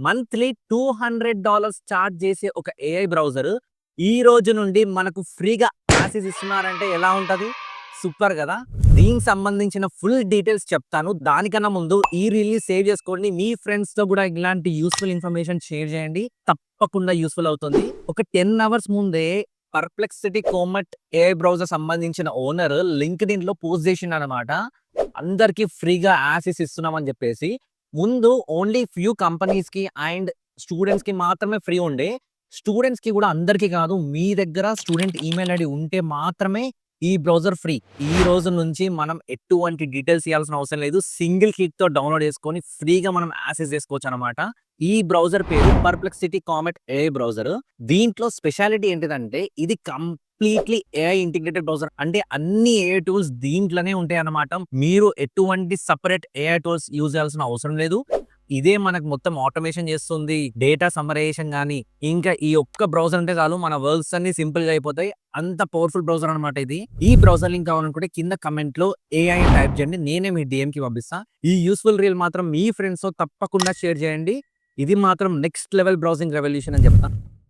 Monthly $200 charge చేసే ఒక AI browser ఈ రోజు నుండి మనకు ఫ్రీగా యాక్సెస్ ఇస్తున్నారంటే ఎలా ఉంటది? సూపర్ కదా! దీనికి సంబంధించిన ఫుల్ డీటెయిల్స్ చెప్తాను. దానికన్నా ముందు ఈ రీల్‌ని సేవ్ చేసుకోండి. మీ ఫ్రెండ్స్‌తో కూడా ఇలాంటి యూజ్‌ఫుల్ ఇన్ఫర్మేషన్ షేర్ చేయండి. తప్పకుండా యూజ్‌ఫుల్ అవుతుంది. ఒక 10 అవర్స్ ముందే పర్‌ప్లెక్సిటీ కోమట్ ఏఐ బ్రౌజర్ సంబంధించిన ఓనర్ లింక్డ్ఇన్‌లో పోస్ట్ చేసిండనమాట. అందరికి ఫ్రీగా యాక్సెస్ ఇస్తున్నామని చెప్పేసి. ముందు ఓన్లీ ఫ్యూ కంపెనీస్‌కి అండ్ స్టూడెంట్స్‌కి మాత్రమే ఫ్రీ ఉండే. స్టూడెంట్స్‌కి కూడా అందరికి కాదు. మీ దగ్గర స్టూడెంట్ ఈమెయిల్ ఐడీ ఉంటే మాత్రమే ఈ బ్రౌజర్ ఫ్రీ. ఈ రోజు నుంచి మనం ఎటువంటి డీటెయిల్స్ ఇయ్యాల్సిన అవసరం లేదు. సింగిల్ క్లిక్‌తో డౌన్‌లోడ్ చేసుకొని ఫ్రీగా మనం యాక్సెస్ చేసుకోవచ్చనమాట. ఈ బ్రౌజర్ పేరు పర్‌ప్లెక్సిటీ కామెట్ ఏఐ బ్రౌజర్. దీంట్లో స్పెషాలిటీ ఏంటిదంటే ఇది కంప్లీట్‌లీ ఏఐ ఇంటిగ్రేటెడ్ బ్రౌజర్. అంటే అన్ని ఏఐ టూల్స్ దీంట్లోనే ఉంటాయన్నమాట. మీరు ఎటువంటి సెపరేట్ ఏఐ టూల్స్ యూజ్ చేయాల్సిన అవసరం లేదు. ఇదే మనకు మొత్తం ఆటోమేషన్ చేస్తుంది. డేటా సమ్మరైజేషన్ గాని, ఇంకా ఈ ఒక్క బ్రౌజర్ ఉంటే చాలు మన వర్క్స్ అన్ని సింపుల్‌గా అయిపోతాయి. అంత పవర్‌ఫుల్ బ్రౌజర్ అన్నమాట ఇది. ఈ బ్రౌజర్ లింక్ కావాలనుకుంటే కింద కామెంట్‌లో ఏఐ అని టైప్ చేయండి. నేనే మీ డీఎంకి పంపిస్తా. ఈ యూజ్‌ఫుల్ రీల్ మాత్రం మీ ఫ్రెండ్స్‌తో తప్పకుండా షేర్ చేయండి. ఇది మాత్రం నెక్స్ట్ లెవెల్ బ్రౌజింగ్ రెవల్యూషన్ అని చెప్తా.